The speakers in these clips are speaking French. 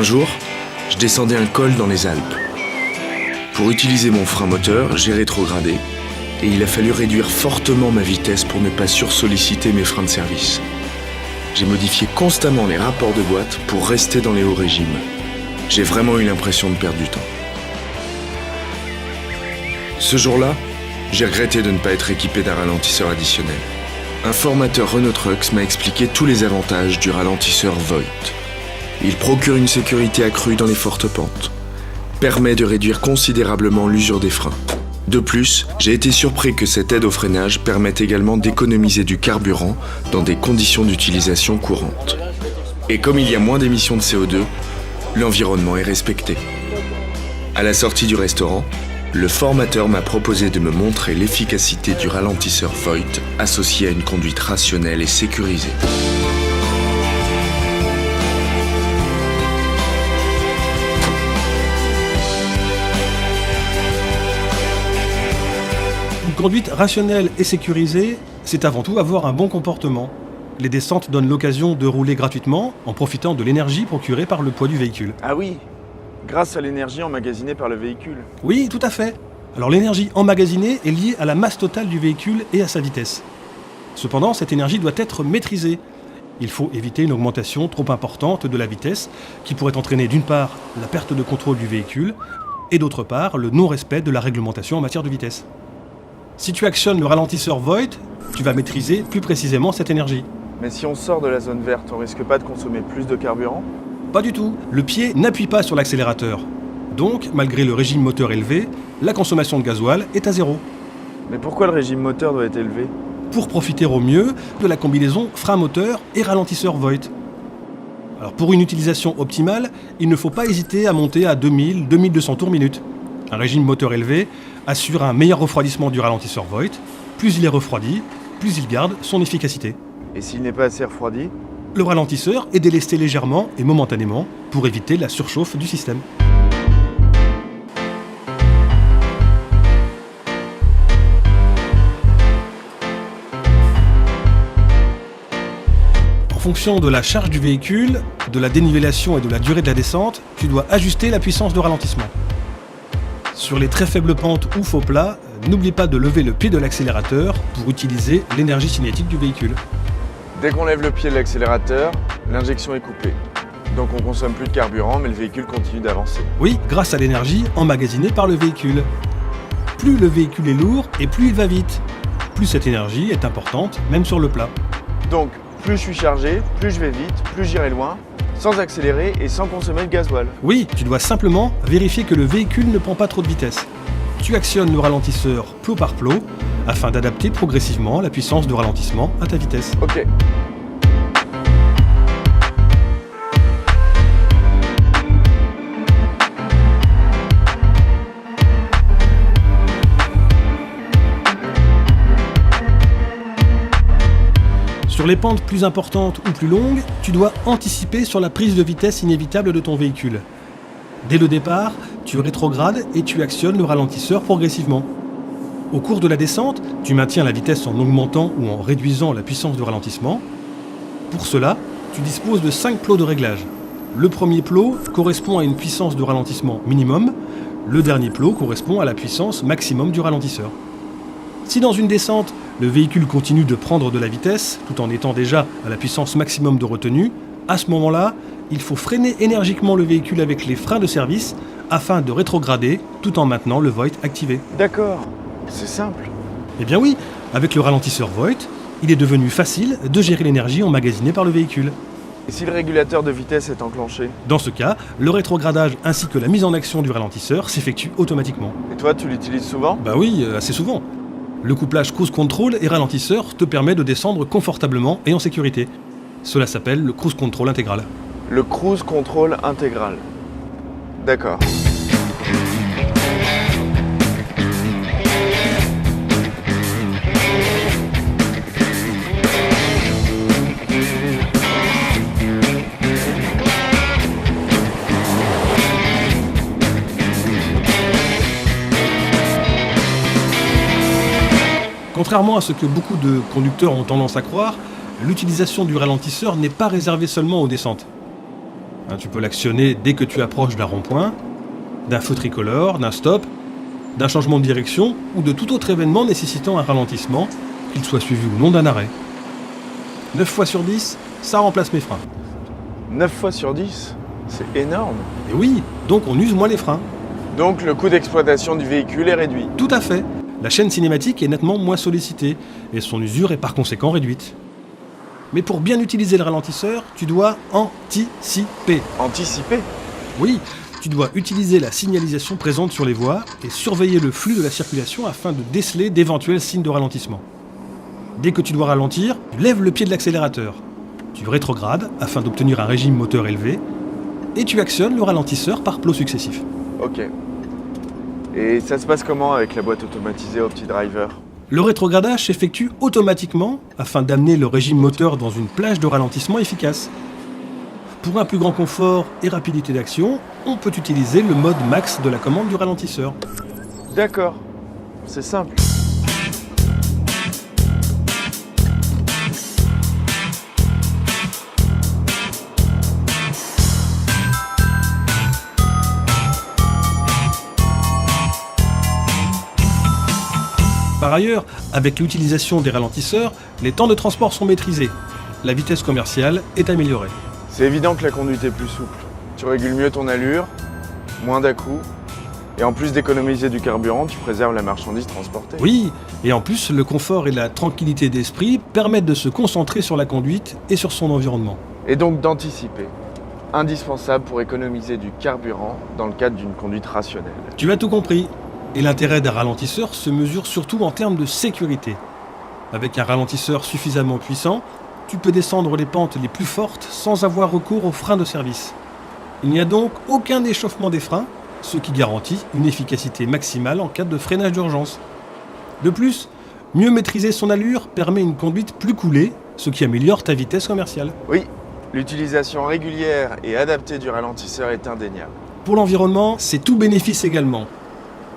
Un jour, je descendais un col dans les Alpes. Pour utiliser mon frein moteur, j'ai rétrogradé et il a fallu réduire fortement ma vitesse pour ne pas sursolliciter mes freins de service. J'ai modifié constamment les rapports de boîte pour rester dans les hauts régimes. J'ai vraiment eu l'impression de perdre du temps. Ce jour-là, j'ai regretté de ne pas être équipé d'un ralentisseur additionnel. Un formateur Renault Trucks m'a expliqué tous les avantages du ralentisseur Voith. Il procure une sécurité accrue dans les fortes pentes, permet de réduire considérablement l'usure des freins. De plus, j'ai été surpris que cette aide au freinage permette également d'économiser du carburant dans des conditions d'utilisation courantes. Et comme il y a moins d'émissions de CO2, l'environnement est respecté. À la sortie du restaurant, le formateur m'a proposé de me montrer l'efficacité du ralentisseur Voith associé à une conduite rationnelle et sécurisée. Une conduite rationnelle et sécurisée, c'est avant tout avoir un bon comportement. Les descentes donnent l'occasion de rouler gratuitement en profitant de l'énergie procurée par le poids du véhicule. Ah oui, grâce à l'énergie emmagasinée par le véhicule. Oui, tout à fait. Alors l'énergie emmagasinée est liée à la masse totale du véhicule et à sa vitesse. Cependant, cette énergie doit être maîtrisée. Il faut éviter une augmentation trop importante de la vitesse qui pourrait entraîner d'une part la perte de contrôle du véhicule et d'autre part le non-respect de la réglementation en matière de vitesse. Si tu actionnes le ralentisseur Voith, tu vas maîtriser plus précisément cette énergie. Mais si on sort de la zone verte, on risque pas de consommer plus de carburant ? Pas du tout. Le pied n'appuie pas sur l'accélérateur. Donc, malgré le régime moteur élevé, la consommation de gasoil est à zéro. Mais pourquoi le régime moteur doit être élevé ? Pour profiter au mieux de la combinaison frein moteur et ralentisseur Voith. Alors pour une utilisation optimale, il ne faut pas hésiter à monter à 2000-2200 tours minute. Un régime moteur élevé assure un meilleur refroidissement du ralentisseur Voith. Plus il est refroidi, plus il garde son efficacité. Et s'il n'est pas assez refroidi ? Le ralentisseur est délesté légèrement et momentanément pour éviter la surchauffe du système. En fonction de la charge du véhicule, de la dénivellation et de la durée de la descente, tu dois ajuster la puissance de ralentissement. Sur les très faibles pentes ou faux plats, n'oublie pas de lever le pied de l'accélérateur pour utiliser l'énergie cinétique du véhicule. Dès qu'on lève le pied de l'accélérateur, l'injection est coupée. Donc on consomme plus de carburant, mais le véhicule continue d'avancer. Oui, grâce à l'énergie emmagasinée par le véhicule. Plus le véhicule est lourd et plus il va vite. Plus cette énergie est importante, même sur le plat. Donc, plus je suis chargé, plus je vais vite, plus j'irai loin, sans accélérer et sans consommer de gasoil. Oui, tu dois simplement vérifier que le véhicule ne prend pas trop de vitesse. Tu actionnes le ralentisseur plot par plot afin d'adapter progressivement la puissance de ralentissement à ta vitesse. Ok. Sur les pentes plus importantes ou plus longues, tu dois anticiper sur la prise de vitesse inévitable de ton véhicule. Dès le départ, tu rétrogrades et tu actionnes le ralentisseur progressivement. Au cours de la descente, tu maintiens la vitesse en augmentant ou en réduisant la puissance de ralentissement. Pour cela, tu disposes de 5 plots de réglage. Le premier plot correspond à une puissance de ralentissement minimum. Le dernier plot correspond à la puissance maximum du ralentisseur. Si dans une descente, le véhicule continue de prendre de la vitesse, tout en étant déjà à la puissance maximum de retenue, à ce moment-là, il faut freiner énergiquement le véhicule avec les freins de service afin de rétrograder tout en maintenant le Voith activé. D'accord, c'est simple. Eh bien oui, avec le ralentisseur Voith, il est devenu facile de gérer l'énergie emmagasinée par le véhicule. Et si le régulateur de vitesse est enclenché ? Dans ce cas, le rétrogradage ainsi que la mise en action du ralentisseur s'effectuent automatiquement. Et toi, tu l'utilises souvent ? Bah oui, assez souvent. Le couplage cruise control et ralentisseur te permet de descendre confortablement et en sécurité. Cela s'appelle le cruise control intégral. Le cruise control intégral. D'accord. Contrairement à ce que beaucoup de conducteurs ont tendance à croire, l'utilisation du ralentisseur n'est pas réservée seulement aux descentes. Tu peux l'actionner dès que tu approches d'un rond-point, d'un feu tricolore, d'un stop, d'un changement de direction ou de tout autre événement nécessitant un ralentissement, qu'il soit suivi ou non d'un arrêt. 9 fois sur 10, ça remplace mes freins. 9 fois sur 10, c'est énorme. Et oui, donc on use moins les freins. Donc le coût d'exploitation du véhicule est réduit. Tout à fait. La chaîne cinématique est nettement moins sollicitée et son usure est par conséquent réduite. Mais pour bien utiliser le ralentisseur, tu dois anticiper. Anticiper? Oui, tu dois utiliser la signalisation présente sur les voies et surveiller le flux de la circulation afin de déceler d'éventuels signes de ralentissement. Dès que tu dois ralentir, tu lèves le pied de l'accélérateur. Tu rétrogrades afin d'obtenir un régime moteur élevé et tu actionnes le ralentisseur par plots successifs. Ok. Et ça se passe comment avec la boîte automatisée OptiDriver? Le rétrogradage s'effectue automatiquement afin d'amener le régime moteur dans une plage de ralentissement efficace. Pour un plus grand confort et rapidité d'action, on peut utiliser le mode max de la commande du ralentisseur. D'accord. C'est simple. Par ailleurs, avec l'utilisation des ralentisseurs, les temps de transport sont maîtrisés. La vitesse commerciale est améliorée. C'est évident que la conduite est plus souple. Tu régules mieux ton allure, moins d'à-coups, et en plus d'économiser du carburant, tu préserves la marchandise transportée. Oui, et en plus, le confort et la tranquillité d'esprit permettent de se concentrer sur la conduite et sur son environnement. Et donc d'anticiper. Indispensable pour économiser du carburant dans le cadre d'une conduite rationnelle. Tu as tout compris. Et l'intérêt d'un ralentisseur se mesure surtout en termes de sécurité. Avec un ralentisseur suffisamment puissant, tu peux descendre les pentes les plus fortes sans avoir recours aux freins de service. Il n'y a donc aucun échauffement des freins, ce qui garantit une efficacité maximale en cas de freinage d'urgence. De plus, mieux maîtriser son allure permet une conduite plus coolée, ce qui améliore ta vitesse commerciale. Oui, l'utilisation régulière et adaptée du ralentisseur est indéniable. Pour l'environnement, c'est tout bénéfice également.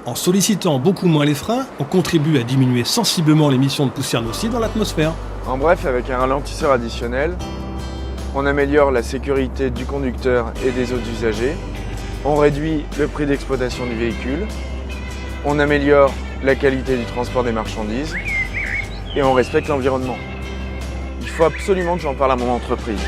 En sollicitant beaucoup moins les freins, on contribue à diminuer sensiblement l'émission de poussière nocive dans l'atmosphère. En bref, avec un ralentisseur additionnel, on améliore la sécurité du conducteur et des autres usagers, on réduit le prix d'exploitation du véhicule, on améliore la qualité du transport des marchandises et on respecte l'environnement. Il faut absolument que j'en parle à mon entreprise.